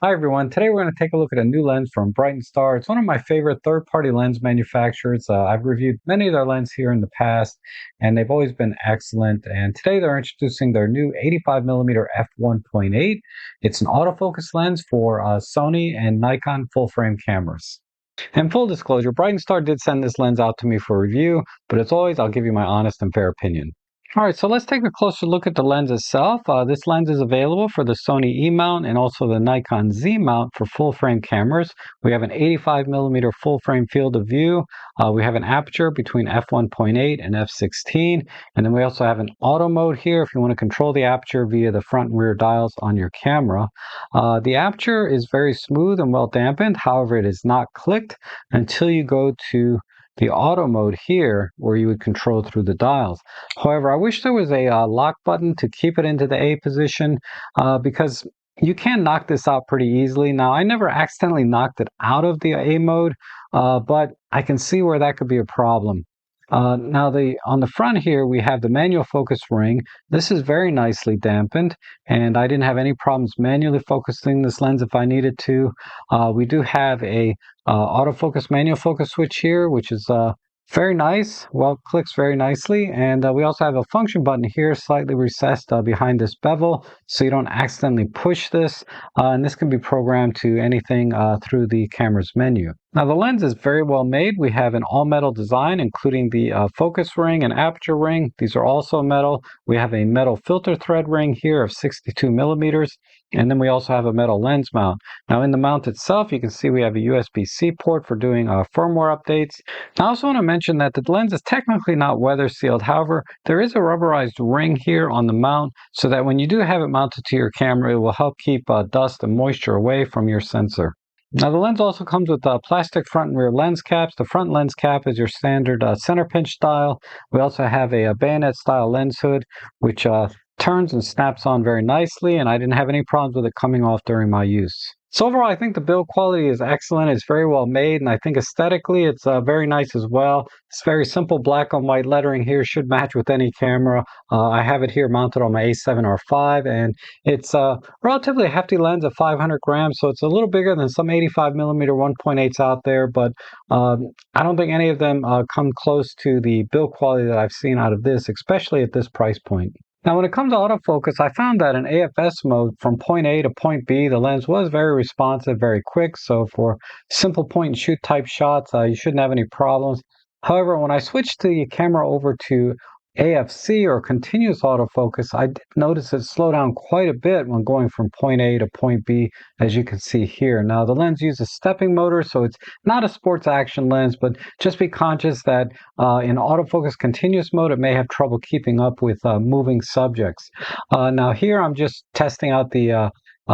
Hi everyone, today we're going to take a look at a new lens from Brightin. It's one of my favorite third-party lens manufacturers. I've reviewed many of their lenses here in the past, and they've always been excellent. And today they're introducing their new 85mm f1.8. It's an autofocus lens for Sony and Nikon full-frame cameras. And full disclosure, Brightin did send this lens out to me for review, but as always, I'll give you my honest and fair opinion. All right, so let's take a closer look at the lens itself. This lens is available for the Sony E mount and also the Nikon Z mount for full frame cameras. We have an 85mm full frame field of view. We have an aperture between f1.8 and f16. And then we also have an auto mode here if you want to control the aperture via the front and rear dials on your camera. The aperture is very smooth and well dampened. However, it is not clicked until you go to the auto mode here where you would control through the dials. However, I wish there was a lock button to keep it into the A position because you can knock this out pretty easily. Now, I never accidentally knocked it out of the A mode, but I can see where that could be a problem. Now, on the front here, we have the manual focus ring. This is very nicely dampened, and I didn't have any problems manually focusing this lens if I needed to. We do have a autofocus manual focus switch here, which is very nice. Well, clicks very nicely. And we also have a function button here, slightly recessed behind this bevel, so you don't accidentally push this. And this can be programmed to anything through the camera's menu. Now, the lens is very well made. We have an all-metal design, including the focus ring and aperture ring. These are also metal. We have a metal filter thread ring here of 62mm. And then we also have a metal lens mount. Now, in the mount itself, you can see we have a USB-C port for doing firmware updates. I also want to mention that the lens is technically not weather sealed. However, there is a rubberized ring here on the mount so that when you do have it mounted to your camera, it will help keep dust and moisture away from your sensor. Now, the lens also comes with plastic front and rear lens caps. The front lens cap is your standard center pinch style. We also have a bayonet style lens hood, which turns and snaps on very nicely, and I didn't have any problems with it coming off during my use. So overall, I think the build quality is excellent. It's very well made, and I think aesthetically it's very nice as well. It's very simple black on white lettering here, should match with any camera. I have it here mounted on my A7R5, and it's a relatively hefty lens of 500 grams, so it's a little bigger than some 85mm 1.8s out there, but I don't think any of them come close to the build quality that I've seen out of this, especially at this price point. Now, when it comes to autofocus, I found that in AFS mode, from point A to point B, the lens was very responsive, very quick. So for simple point and shoot type shots, you shouldn't have any problems. However, when I switched the camera over to AFC or continuous autofocus, I did notice it slowed down quite a bit when going from point A to point B, as you can see here. Now, the lens uses stepping motor, so it's not a sports action lens, but just be conscious that in autofocus continuous mode, it may have trouble keeping up with moving subjects. Now, here I'm just testing out the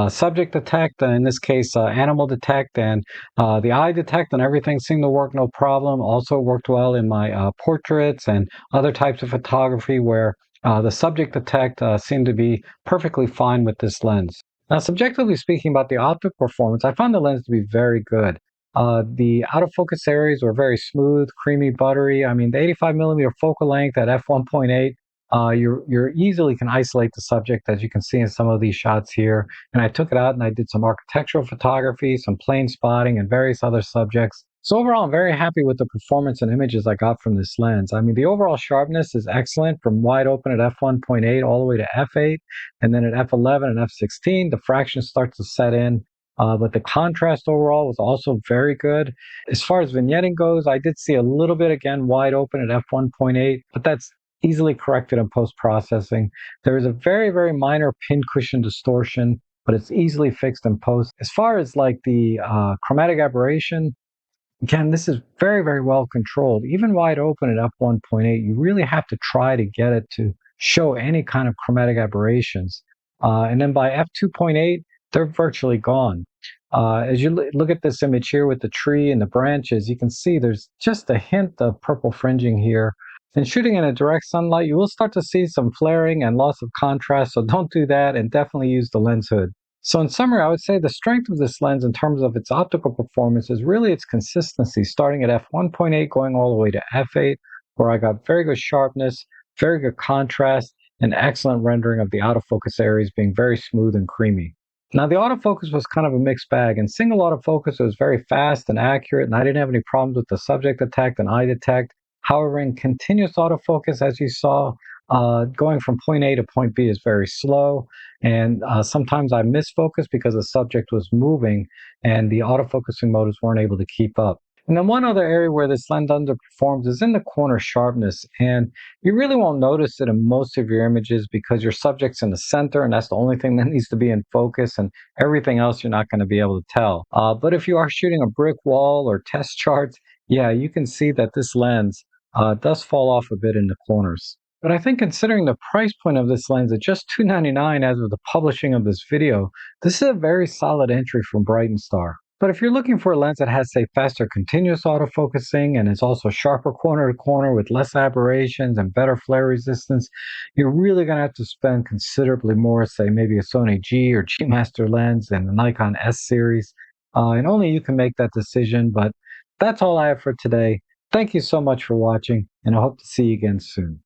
subject detect, in this case animal detect, and the eye detect, and everything seemed to work no problem. Also worked well in my portraits and other types of photography where the subject detect seemed to be perfectly fine with this lens. Now, subjectively speaking about the optic performance, I found the lens to be very good. The out of focus areas were very smooth, creamy, buttery. I mean, the 85mm focal length at f1.8, you easily can isolate the subject, as you can see in some of these shots here. And I took it out and I did some architectural photography, some plane spotting, and various other subjects. So overall, I'm very happy with the performance and images I got from this lens. I mean, the overall sharpness is excellent from wide open at f1.8 all the way to f8, and then at f11 and f16, the fraction starts to set in. But the contrast overall was also very good. As far as vignetting goes, I did see a little bit again wide open at f1.8, but that's easily corrected in post-processing. There is a very, very minor pincushion distortion, but it's easily fixed in post. As far as like the chromatic aberration, again, this is very, very well controlled. Even wide open at f1.8, you really have to try to get it to show any kind of chromatic aberrations. And then by f2.8, they're virtually gone. As you look at this image here with the tree and the branches, you can see there's just a hint of purple fringing here. And shooting in a direct sunlight, you will start to see some flaring and loss of contrast, so don't do that, and definitely use the lens hood. So in summary, I would say the strength of this lens in terms of its optical performance is really its consistency, starting at f1.8 going all the way to f8, where I got very good sharpness, very good contrast, and excellent rendering of the out of focus areas being very smooth and creamy. Now, the autofocus was kind of a mixed bag. In single autofocus, it was very fast and accurate, and I didn't have any problems with the subject detect and eye detect. However, in continuous autofocus, as you saw, going from point A to point B is very slow, and sometimes I misfocused because the subject was moving and the autofocusing motors weren't able to keep up. And then one other area where this lens underperforms is in the corner sharpness. And you really won't notice it in most of your images because your subject's in the center and that's the only thing that needs to be in focus, and everything else you're not going to be able to tell. But if you are shooting a brick wall or test charts, yeah, you can see that this lens does fall off a bit in the corners. But I think considering the price point of this lens at just $299 as of the publishing of this video, this is a very solid entry from Brightin. But if you're looking for a lens that has, say, faster continuous autofocusing and is also sharper corner to corner with less aberrations and better flare resistance, you're really going to have to spend considerably more, say, maybe a Sony G or G Master lens and the Nikon S series. And only you can make that decision. But that's all I have for today. Thank you so much for watching, and I hope to see you again soon.